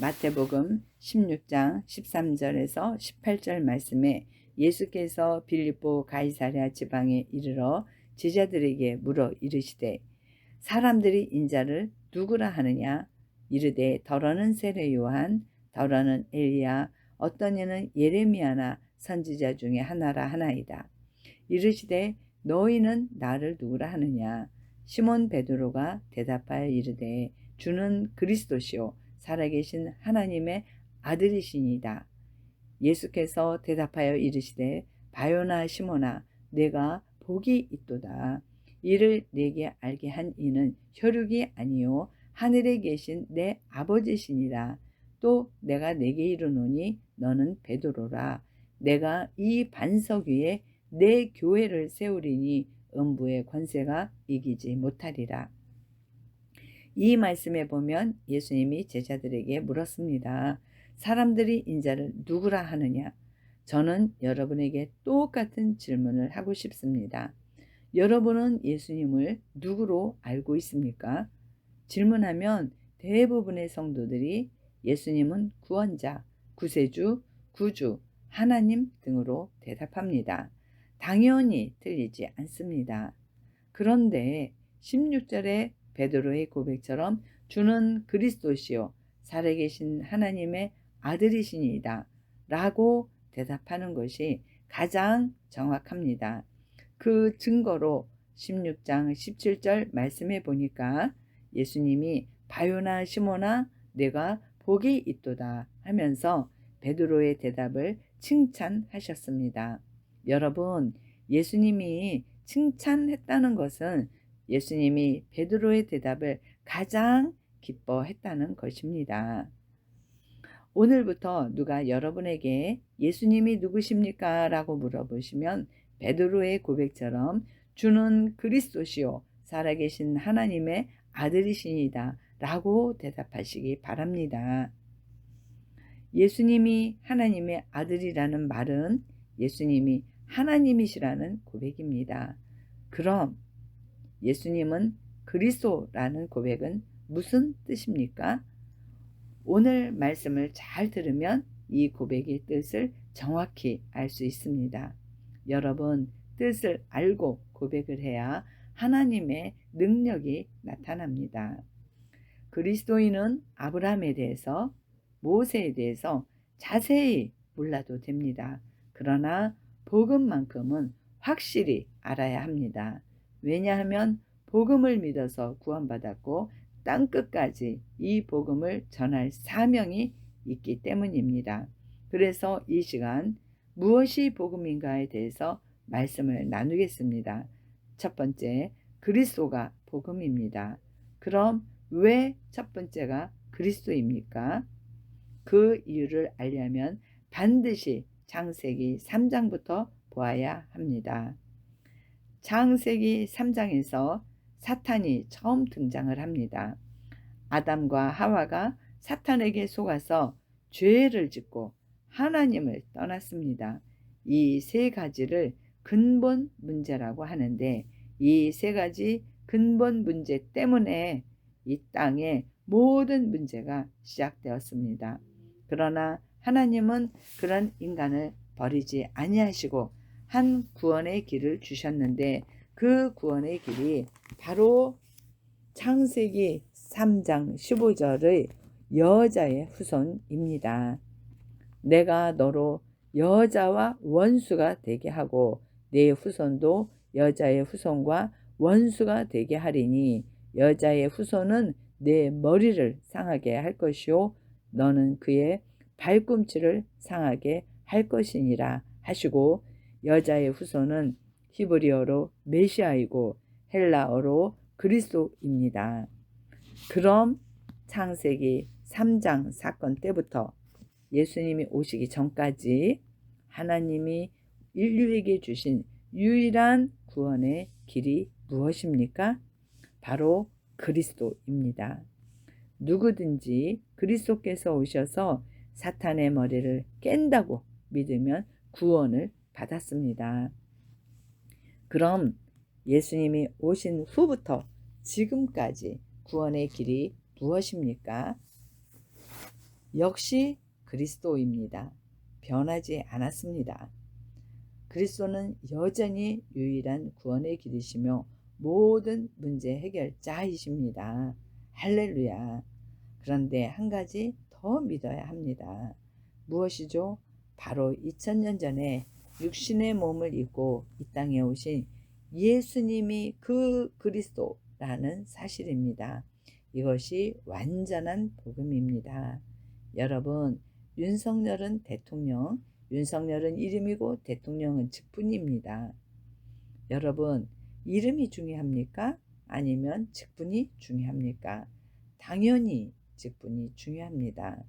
마태복음 16장 13절에서 18절 말씀에 예수께서 빌립보 가이사랴 지방에 이르러 제자들에게 물어 이르시되 사람들이 인자를 누구라 하느냐? 이르되 더러는 세례 요한, 더러는 엘리야, 어떤 이는 예레미야나 선지자 중에 하나라 하나이다. 이르시되 너희는 나를 누구라 하느냐? 시몬 베드로가 대답하여 이르되 주는 그리스도시요 살아계신 하나님의 아들이시니이다. 예수께서 대답하여 이르시되 바요나 시몬아 내가 복이 있도다. 이를 내게 알게 한 이는 혈육이 아니요 하늘에 계신 내 아버지시니라. 또 내가 내게 이르노니 너는 베드로라. 내가 이 반석 위에 내 교회를 세우리니 음부의 권세가 이기지 못하리라. 이 말씀에 보면 예수님이 제자들에게 물었습니다. 사람들이 인자를 누구라 하느냐? 저는 여러분에게 똑같은 질문을 하고 싶습니다. 여러분은 예수님을 누구로 알고 있습니까? 질문하면 대부분의 성도들이 예수님은 구원자, 구세주, 구주, 하나님 등으로 대답합니다. 당연히 틀리지 않습니다. 그런데 16절에 베드로의 고백처럼 주는 그리스도시요 살아계신 하나님의 아들이시니이다 라고 대답하는 것이 가장 정확합니다. 그 증거로 16장 17절 말씀해 보니까 예수님이 바요나 시몬아 내가 복이 있도다 하면서 베드로의 대답을 칭찬하셨습니다. 여러분, 예수님이 칭찬했다는 것은 예수님이 베드로의 대답을 가장 기뻐했다는 것입니다. 오늘부터 누가 여러분에게 예수님이 누구십니까? 라고 물어보시면 베드로의 고백처럼 주는 그리스도시요 살아계신 하나님의 아들이시니다 라고 대답하시기 바랍니다. 예수님이 하나님의 아들이라는 말은 예수님이 하나님이시라는 고백입니다. 그럼 예수님은 그리스도라는 고백은 무슨 뜻입니까? 오늘 말씀을 잘 들으면 이 고백의 뜻을 정확히 알 수 있습니다. 여러분, 뜻을 알고 고백을 해야 하나님의 능력이 나타납니다. 그리스도인은 아브라함에 대해서, 모세에 대해서 자세히 몰라도 됩니다. 그러나 복음만큼은 확실히 알아야 합니다. 왜냐하면 복음을 믿어서 구원받았고 땅끝까지 이 복음을 전할 사명이 있기 때문입니다. 그래서 이 시간 무엇이 복음인가에 대해서 말씀을 나누겠습니다. 첫 번째, 그리스도가 복음입니다. 그럼 왜 첫 번째가 그리스도입니까? 그 이유를 알려면 반드시 창세기 3장부터 보아야 합니다. 창세기 3장에서 사탄이 처음 등장을 합니다. 아담과 하와가 사탄에게 속아서 죄를 짓고 하나님을 떠났습니다. 이 세 가지를 근본 문제라고 하는데 이 세 가지 근본 문제 때문에 이 땅의 모든 문제가 시작되었습니다. 그러나 하나님은 그런 인간을 버리지 아니하시고 한 구원의 길을 주셨는데 그 구원의 길이 바로 창세기 3장 15절의 여자의 후손입니다. 내가 너로 여자와 원수가 되게 하고 네 후손도 여자의 후손과 원수가 되게 하리니 여자의 후손은 내 머리를 상하게 할 것이요 너는 그의 발꿈치를 상하게 할 것이니라 하시고 여자의 후손은 히브리어로 메시아이고 헬라어로 그리스도입니다. 그럼 창세기 3장 사건 때부터 예수님이 오시기 전까지 하나님이 인류에게 주신 유일한 구원의 길이 무엇입니까? 바로 그리스도입니다. 누구든지 그리스도께서 오셔서 사탄의 머리를 깬다고 믿으면 구원을 받았습니다. 그럼 예수님이 오신 후부터 지금까지 구원의 길이 무엇입니까? 역시 그리스도입니다. 변하지 않았습니다. 그리스도는 여전히 유일한 구원의 길이시며 모든 문제 해결자이십니다. 할렐루야. 그런데 한 가지 더 믿어야 합니다. 무엇이죠? 바로 2000년 전에 육신의 몸을 입고 이 땅에 오신 예수님이 그 그리스도라는 사실입니다. 이것이 완전한 복음입니다. 여러분, 윤석열은 대통령, 윤석열은 이름이고 대통령은 직분입니다. 여러분, 이름이 중요합니까? 아니면 직분이 중요합니까? 당연히 직분이 중요합니다.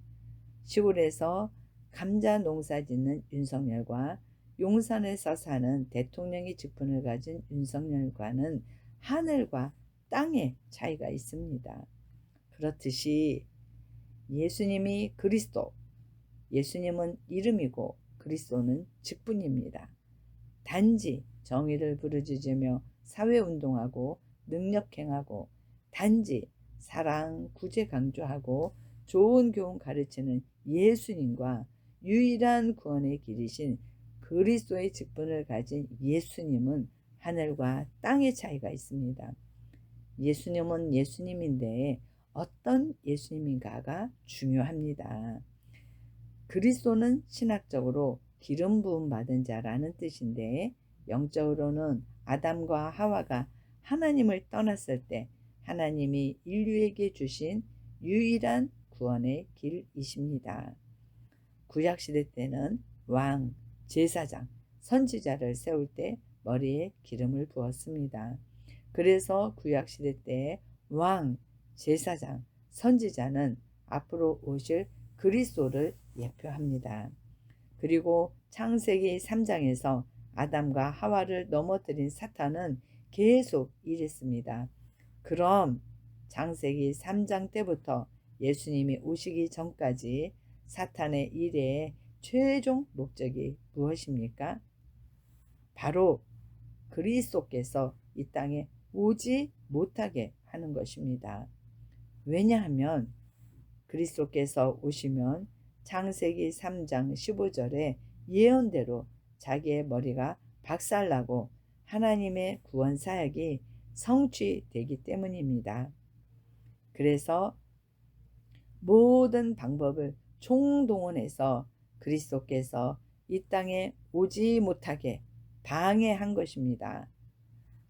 시골에서 감자 농사 짓는 윤석열과 용산에서 사는 대통령의 직분을 가진 윤석열과는 하늘과 땅의 차이가 있습니다. 그렇듯이 예수님이 그리스도, 예수님은 이름이고 그리스도는 직분입니다. 단지 정의를 부르짖으며 사회운동하고 능력행하고 단지 사랑, 구제 강조하고 좋은 교훈 가르치는 예수님과 유일한 구원의 길이신 그리스도의 직분을 가진 예수님은 하늘과 땅의 차이가 있습니다. 예수님은 예수님인데 어떤 예수님인가가 중요합니다. 그리스도는 신학적으로 기름 부음 받은 자라는 뜻인데 영적으로는 아담과 하와가 하나님을 떠났을 때 하나님이 인류에게 주신 유일한 구원의 길이십니다. 구약시대 때는 왕, 제사장, 선지자를 세울 때 머리에 기름을 부었습니다. 그래서 구약시대 때 왕, 제사장, 선지자는 앞으로 오실 그리스도를 예표합니다. 그리고 창세기 3장에서 아담과 하와를 넘어뜨린 사탄은 계속 이랬습니다. 그럼 창세기 3장 때부터 예수님이 오시기 전까지 사탄의 일의 최종 목적이 무엇입니까? 바로 그리스도께서 이 땅에 오지 못하게 하는 것입니다. 왜냐하면 그리스도께서 오시면 창세기 3장 15절에 예언대로 자기의 머리가 박살나고 하나님의 구원 사역이 성취되기 때문입니다. 그래서 모든 방법을 총동원해서 그리스도께서 이 땅에 오지 못하게 방해한 것입니다.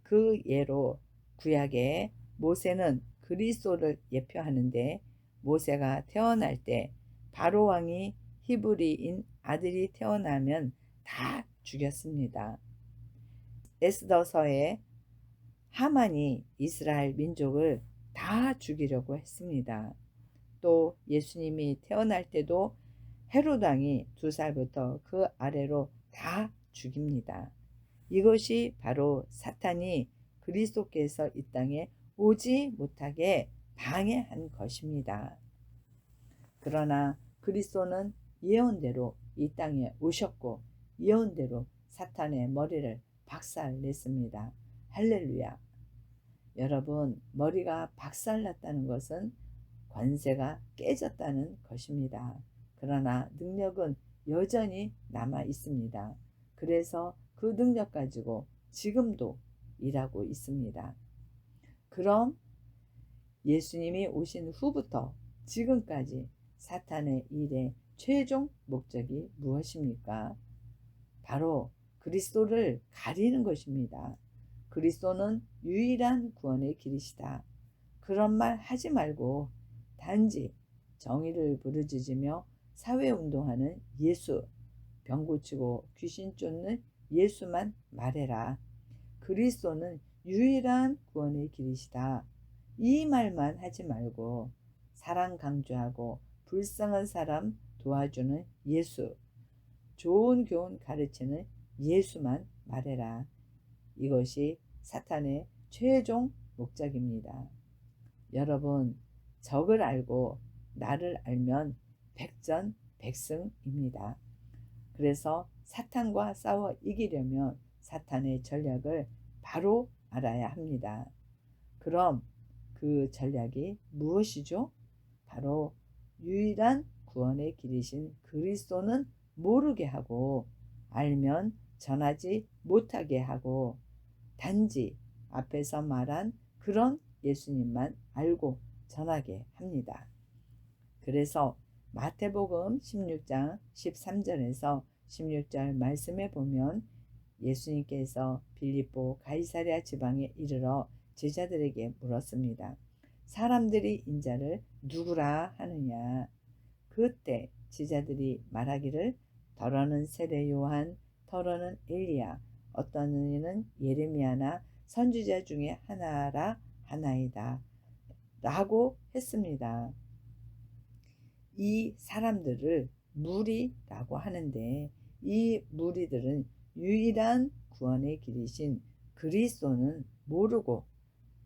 그 예로 구약에 모세는 그리스도를 예표하는데 모세가 태어날 때 바로 왕이 히브리인 아들이 태어나면 다 죽였습니다. 에스더서에 하만이 이스라엘 민족을 다 죽이려고 했습니다. 또 예수님이 태어날 때도 헤롯 왕이 2살부터 그 아래로 다 죽입니다. 이것이 바로 사탄이 그리스도께서 이 땅에 오지 못하게 방해한 것입니다. 그러나 그리스도는 예언대로 이 땅에 오셨고 예언대로 사탄의 머리를 박살냈습니다. 할렐루야. 여러분, 머리가 박살났다는 것은 권세가 깨졌다는 것입니다. 그러나 능력은 여전히 남아 있습니다. 그래서 그 능력 가지고 지금도 일하고 있습니다. 그럼 예수님이 오신 후부터 지금까지 사탄의 일의 최종 목적이 무엇입니까? 바로 그리스도를 가리는 것입니다. 그리스도는 유일한 구원의 길이시다. 그런 말 하지 말고 단지 정의를 부르짖으며 사회운동하는 예수, 병 고치고 귀신 쫓는 예수만 말해라. 그리스도는 유일한 구원의 길이시다. 이 말만 하지 말고 사랑 강조하고 불쌍한 사람 도와주는 예수, 좋은 교훈 가르치는 예수만 말해라. 이것이 사탄의 최종 목적입니다. 여러분, 적을 알고 나를 알면 백전백승입니다. 그래서 사탄과 싸워 이기려면 사탄의 전략을 바로 알아야 합니다. 그럼 그 전략이 무엇이죠? 바로 유일한 구원의 길이신 그리스도는 모르게 하고 알면 전하지 못하게 하고 단지 앞에서 말한 그런 예수님만 알고 전하게 합니다. 그래서 마태복음 16장 13절에서 16절 말씀에 보면 예수님께서 빌립보 가이사랴 지방에 이르러 제자들에게 물었습니다. 사람들이 인자를 누구라 하느냐? 그때 제자들이 말하기를 더러는 세례 요한, 더러는 엘리야, 어떤 이는 예레미야나 선지자 중에 하나라 하나이다 라고 했습니다. 이 사람들을 무리라고 하는데 이 무리들은 유일한 구원의 길이신 그리스도는 모르고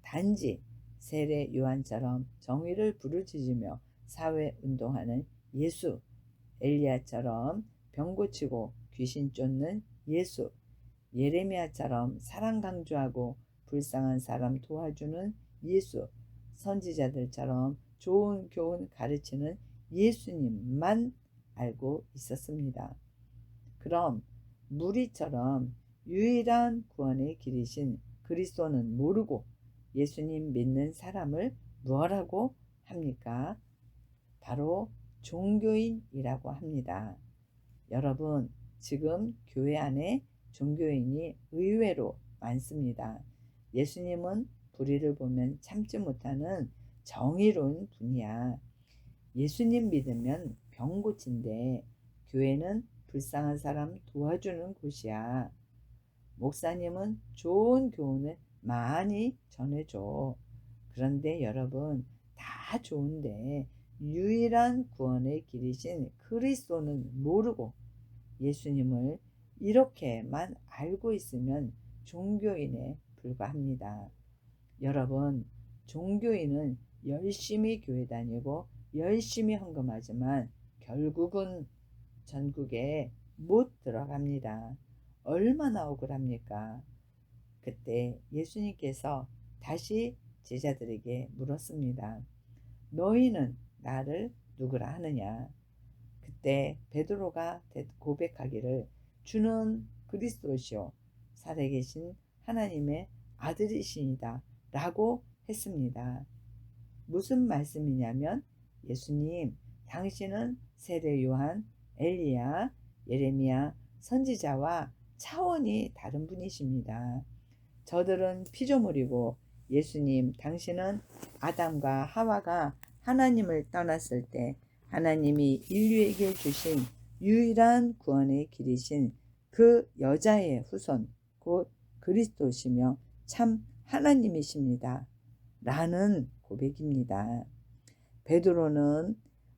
단지 세례 요한처럼 정의를 부르짖으며 사회운동하는 예수, 엘리야처럼 병 고치고 귀신 쫓는 예수, 예레미야처럼 사랑 강조하고 불쌍한 사람 도와주는 예수, 선지자들처럼 좋은 교훈 가르치는 예수님만 알고 있었습니다. 그럼 무리처럼 유일한 구원의 길이신 그리스도는 모르고 예수님 믿는 사람을 뭐라고 합니까? 바로 종교인이라고 합니다. 여러분, 지금 교회 안에 종교인이 의외로 많습니다. 예수님은 불의를 보면 참지 못하는 정의로운 분이야. 예수님 믿으면 병 고친대. 교회는 불쌍한 사람 도와주는 곳이야. 목사님은 좋은 교훈을 많이 전해줘. 그런데 여러분, 다 좋은데 유일한 구원의 길이신 그리스도는 모르고 예수님을 이렇게만 알고 있으면 종교인에 불과합니다. 여러분, 종교인은 열심히 교회 다니고 열심히 헌금하지만 결국은 전국에 못 들어갑니다. 얼마나 억울합니까? 그때 예수님께서 다시 제자들에게 물었습니다. 너희는 나를 누구라 하느냐? 그때 베드로가 고백하기를 주는 그리스도시요 살아계신 하나님의 아들이시니다 라고 했습니다. 무슨 말씀이냐면 예수님, 당신은 세례 요한, 엘리야, 예레미야, 선지자와 차원이 다른 분이십니다. 저들은 피조물이고 예수님, 당신은 아담과 하와가 하나님을 떠났을 때 하나님이 인류에게 주신 유일한 구원의 길이신 그 여자의 후손, 곧 그리스도시며 참 하나님이십니다. 라는 고백입니다. 베드로는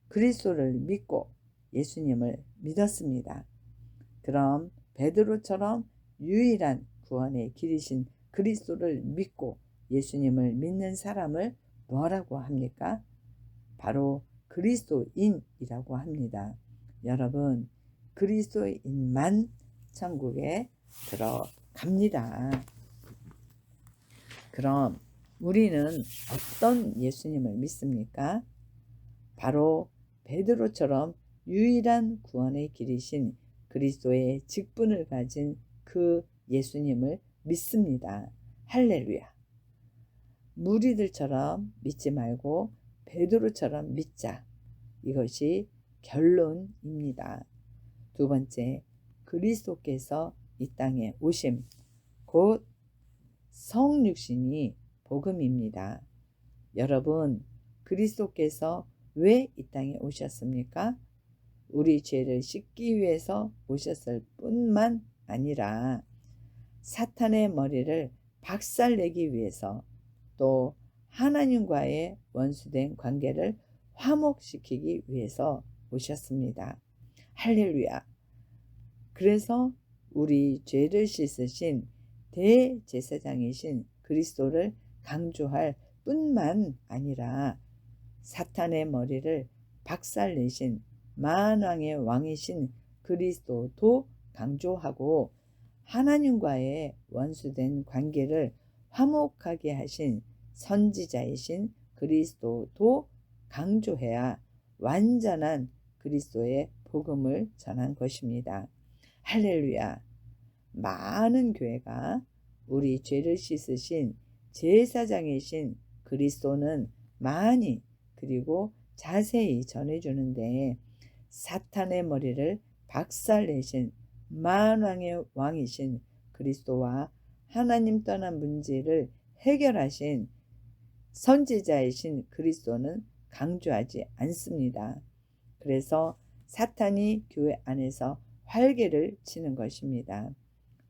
그리스도를 믿고 예수님을 믿었습니다. 그럼 베드로처럼 유일한 구원의 길이신 그리스도를 믿고 예수님을 믿는 사람을 뭐라고 합니까? 바로 그리스도인이라고 합니다. 여러분, 그리스도인만 천국에 들어갑니다. 그럼 우리는 어떤 예수님을 믿습니까? 바로 베드로처럼 유일한 구원의 길이신 그리스도의 직분을 가진 그 예수님을 믿습니다. 할렐루야. 무리들처럼 믿지 말고 베드로처럼 믿자. 이것이 결론입니다. 두 번째, 그리스도께서 이 땅에 오심, 곧 성육신이 복음입니다. 여러분, 그리스도께서 왜 이 땅에 오셨습니까? 우리 죄를 씻기 위해서 오셨을 뿐만 아니라 사탄의 머리를 박살내기 위해서 또 하나님과의 원수된 관계를 화목시키기 위해서 오셨습니다. 할렐루야. 그래서 우리 죄를 씻으신 대제사장이신 그리스도를 강조할 뿐만 아니라 사탄의 머리를 박살내신 만왕의 왕이신 그리스도도 강조하고 하나님과의 원수된 관계를 화목하게 하신 선지자이신 그리스도도 강조해야 완전한 그리스도의 복음을 전한 것입니다. 할렐루야! 많은 교회가 우리 죄를 씻으신 제사장이신 그리스도는 많이 그리고 자세히 전해주는데 사탄의 머리를 박살내신 만왕의 왕이신 그리스도와 하나님 떠난 문제를 해결하신 선지자이신 그리스도는 강조하지 않습니다. 그래서 사탄이 교회 안에서 활개를 치는 것입니다.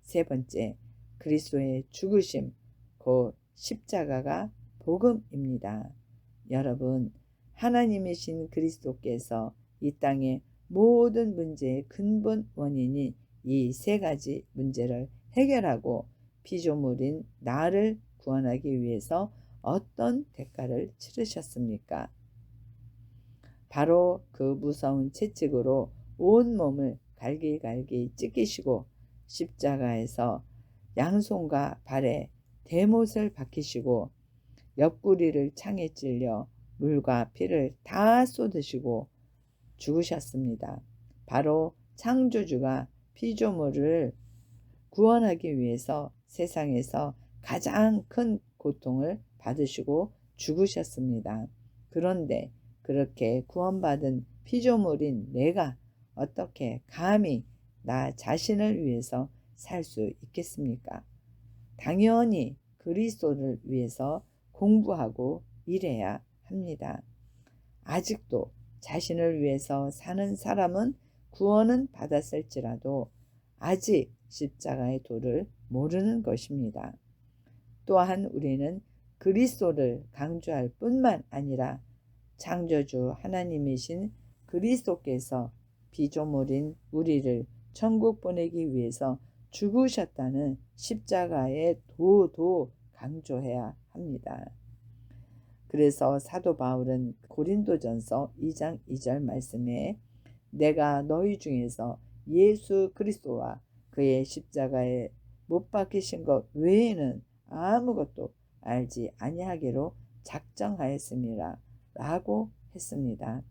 세 번째, 그리스도의 죽으심, 곧 십자가가 복음입니다. 여러분, 하나님이신 그리스도께서 이 땅의 모든 문제의 근본 원인인 이 세 가지 문제를 해결하고 피조물인 나를 구원하기 위해서 어떤 대가를 치르셨습니까? 바로 그 무서운 채찍으로 온 몸을 갈기갈기 찢기시고 십자가에서 양손과 발에 대못을 박히시고 옆구리를 창에 찔려 물과 피를 다 쏟으시고 죽으셨습니다. 바로 창조주가 피조물을 구원하기 위해서 세상에서 가장 큰 고통을 받으시고 죽으셨습니다. 그런데 그렇게 구원받은 피조물인 내가 어떻게 감히 나 자신을 위해서 살 수 있겠습니까? 당연히 그리스도를 위해서 공부하고 일해야 합니다. 아직도 자신을 위해서 사는 사람은 구원은 받았을지라도 아직 십자가의 도를 모르는 것입니다. 또한 우리는 그리스도를 강조할 뿐만 아니라 창조주 하나님이신 그리스도께서 피조물인 우리를 천국 보내기 위해서 죽으셨다는 십자가의 도도 강조해야 합니다. 그래서 사도 바울은 고린도전서 2장 2절 말씀에 내가 너희 중에서 예수 그리스도와 그의 십자가에 못 박히신 것 외에는 아무것도 알지 아니하기로 작정하였습니다. 라고 했습니다.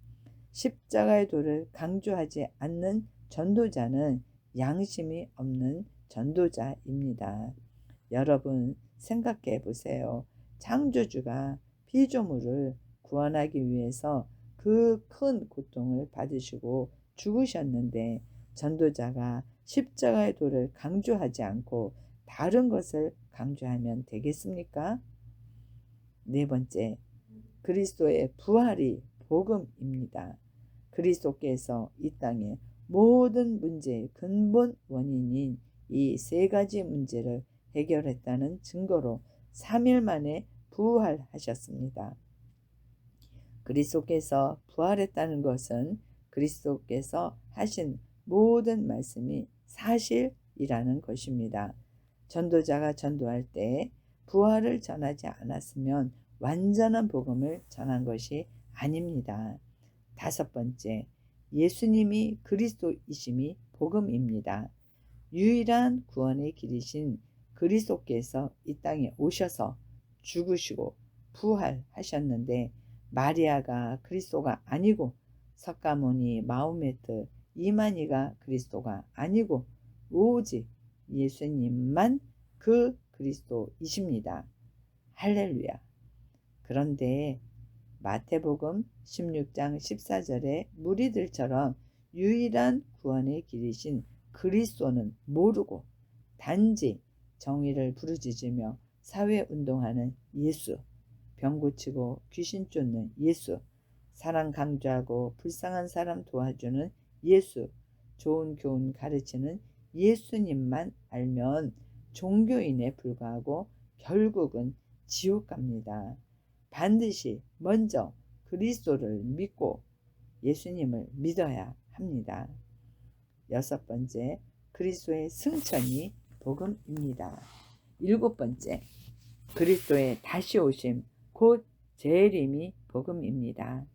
십자가의 도를 강조하지 않는 전도자는 양심이 없는 전도자입니다. 여러분 생각해 보세요. 창조주가 피조물을 구원하기 위해서 그 큰 고통을 받으시고 죽으셨는데 전도자가 십자가의 도를 강조하지 않고 다른 것을 강조하면 되겠습니까? 네 번째, 그리스도의 부활이 복음입니다. 그리스도께서 이 땅의 모든 문제의 근본 원인인 이 세 가지 문제를 해결했다는 증거로 3일 만에 부활하셨습니다. 그리스도께서 부활했다는 것은 그리스도께서 하신 모든 말씀이 사실이라는 것입니다. 전도자가 전도할 때 부활을 전하지 않았으면 완전한 복음을 전한 것이 아닙니다. 다섯 번째, 예수님이 그리스도이심이 복음입니다. 유일한 구원의 길이신 그리스도께서 이 땅에 오셔서 죽으시고 부활하셨는데 마리아가 그리스도가 아니고 석가모니, 마호메트, 이만희가 그리스도가 아니고 오직 예수님만 그 그리스도이십니다. 할렐루야. 그런데 마태복음 16장 14절에 무리들처럼 유일한 구원의 길이신 그리스도는 모르고 단지 정의를 부르짖으며 사회운동하는 예수, 병 고치고 귀신 쫓는 예수, 사랑 강조하고 불쌍한 사람 도와주는 예수, 좋은 교훈 가르치는 예수님만 알면 종교인에 불과하고 결국은 지옥 갑니다. 반드시 먼저 그리스도를 믿고 예수님을 믿어야 합니다. 여섯 번째, 그리스도의 승천이 복음입니다. 일곱 번째, 그리스도의 다시 오심 곧 재림이 복음입니다.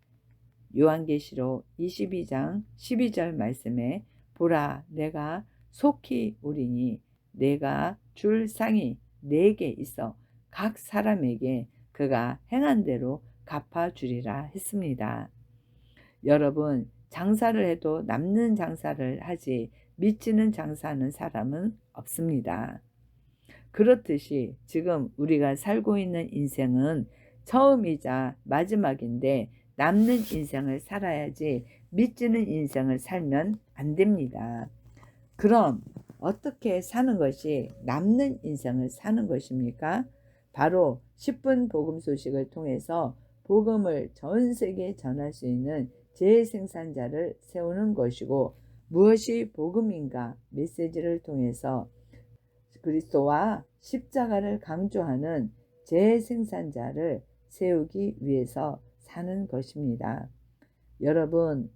요한계시록 22장 12절 말씀에 보라 내가 속히 오리니 내가 줄 상이 내게 있어 각 사람에게 그가 행한 대로 갚아주리라 했습니다. 여러분 장사를 해도 남는 장사를 하지 미치는 장사하는 사람은 없습니다. 그렇듯이 지금 우리가 살고 있는 인생은 처음이자 마지막인데 남는 인생을 살아야지 미치는 인생을 살면 안 됩니다. 그럼 어떻게 사는 것이 남는 인생을 사는 것입니까? 바로 10분 복음 소식을 통해서 복음을 전 세계에 전할 수 있는 재생산자를 세우는 것이고, 무엇이 복음인가 메시지를 통해서 그리스도와 십자가를 강조하는 재생산자를 세우기 위해서 사는 것입니다. 여러분,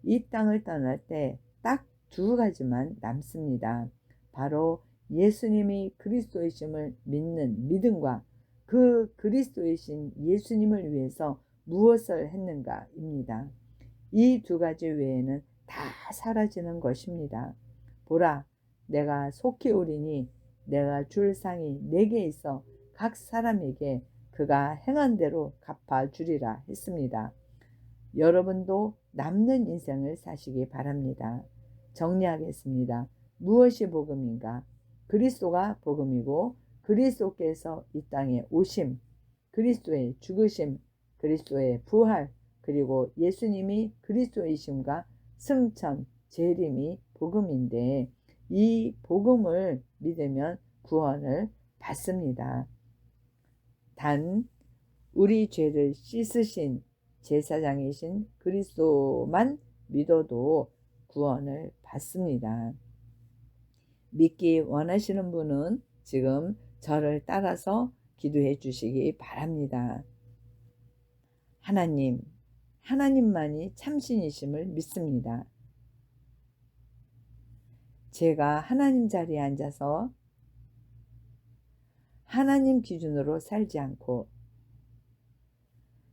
이 땅을 떠날 때 딱 두 가지만 남습니다. 바로 예수님이 그리스도이심을 믿는 믿음과 그 그리스도이신 예수님을 위해서 무엇을 했는가입니다. 이 두 가지 외에는 다 사라지는 것입니다. 보라, 내가 속히 오리니 내가 줄 상이 내게 있어 각 사람에게 그가 행한 대로 갚아주리라 했습니다. 여러분도 남는 인생을 사시기 바랍니다. 정리하겠습니다. 무엇이 복음인가? 그리스도가 복음이고, 그리스도께서 이 땅에 오심, 그리스도의 죽으심, 그리스도의 부활, 그리고 예수님이 그리스도이심과 승천, 재림이 복음인데, 이 복음을 믿으면 구원을 받습니다. 단 우리 죄를 씻으신 제사장이신 그리스도만 믿어도 구원을 받습니다. 믿기 원하시는 분은 지금 저를 따라서 기도해 주시기 바랍니다. 하나님만이 참신이심을 믿습니다. 제가 하나님 자리에 앉아서 하나님 기준으로 살지 않고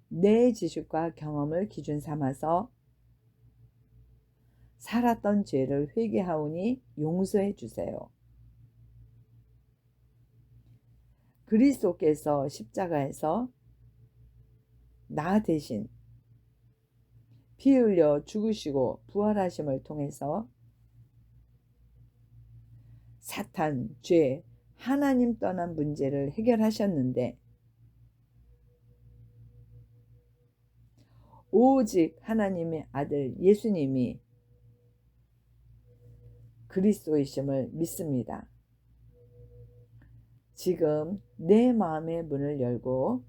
내 지식과 경험을 기준 삼아서 살았던 죄를 회개하오니 용서해 주세요. 그리스도께서 십자가에서 나 대신 피 흘려 죽으시고 부활하심을 통해서 사탄, 죄, 하나님 떠난 문제를 해결하셨는데, 오직 하나님의 아들 예수님이 그리스도이심을 믿습니다. 지금 내 마음의 문을 열고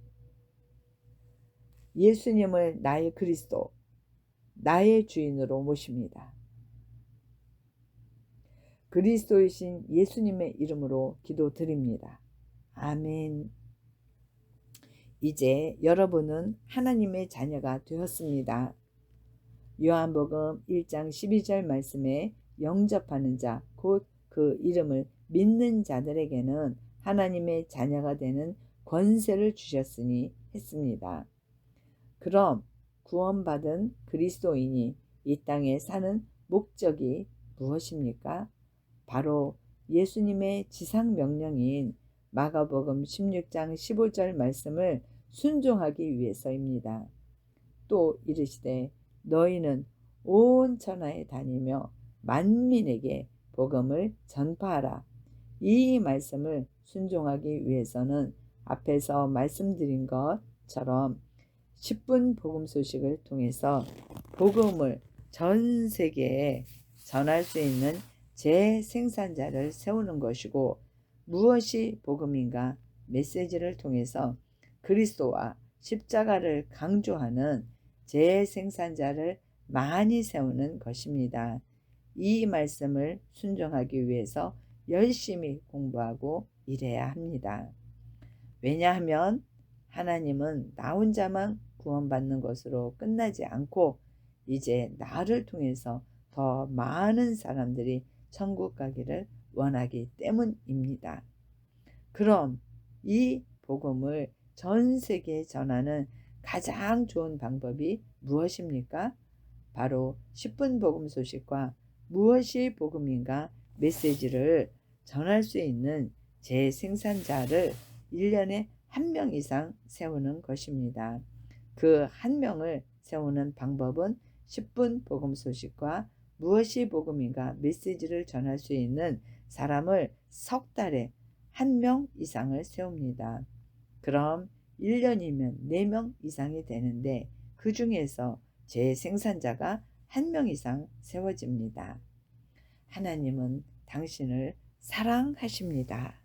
예수님을 나의 그리스도, 나의 주인으로 모십니다. 그리스도이신 예수님의 이름으로 기도드립니다. 아멘. 이제 여러분은 하나님의 자녀가 되었습니다. 요한복음 1장 12절 말씀에 영접하는 자, 곧 그 이름을 믿는 자들에게는 하나님의 자녀가 되는 권세를 주셨으니 했습니다. 그럼 구원받은 그리스도인이 이 땅에 사는 목적이 무엇입니까? 바로 예수님의 지상 명령인 마가복음 16장 15절 말씀을 순종하기 위해서입니다. 또 이르시되 너희는 온 천하에 다니며 만민에게 복음을 전파하라. 이 말씀을 순종하기 위해서는 앞에서 말씀드린 것처럼 10분 복음 소식을 통해서 복음을 전 세계에 전할 수 있는 재생산자를 세우는 것이고, 무엇이 복음인가 메시지를 통해서 그리스도와 십자가를 강조하는 재생산자를 많이 세우는 것입니다. 이 말씀을 순종하기 위해서 열심히 공부하고 일해야 합니다. 왜냐하면 하나님은 나 혼자만 구원받는 것으로 끝나지 않고 이제 나를 통해서 더 많은 사람들이 천국 가기를 원하기 때문입니다. 그럼 이 복음을 전 세계에 전하는 가장 좋은 방법이 무엇입니까? 바로 10분 복음 소식과 무엇이 복음인가 메시지를 전할 수 있는 재생산자를 1년에 1명 이상 세우는 것입니다. 그 1명을 세우는 방법은 10분 복음 소식과 무엇이 복음인가 메시지를 전할 수 있는 사람을 석 달에 1명 이상을 세웁니다. 그럼 1년이면 4명 이상이 되는데 그 중에서 재생산자가 1명 이상 세워집니다. 하나님은 당신을 사랑하십니다.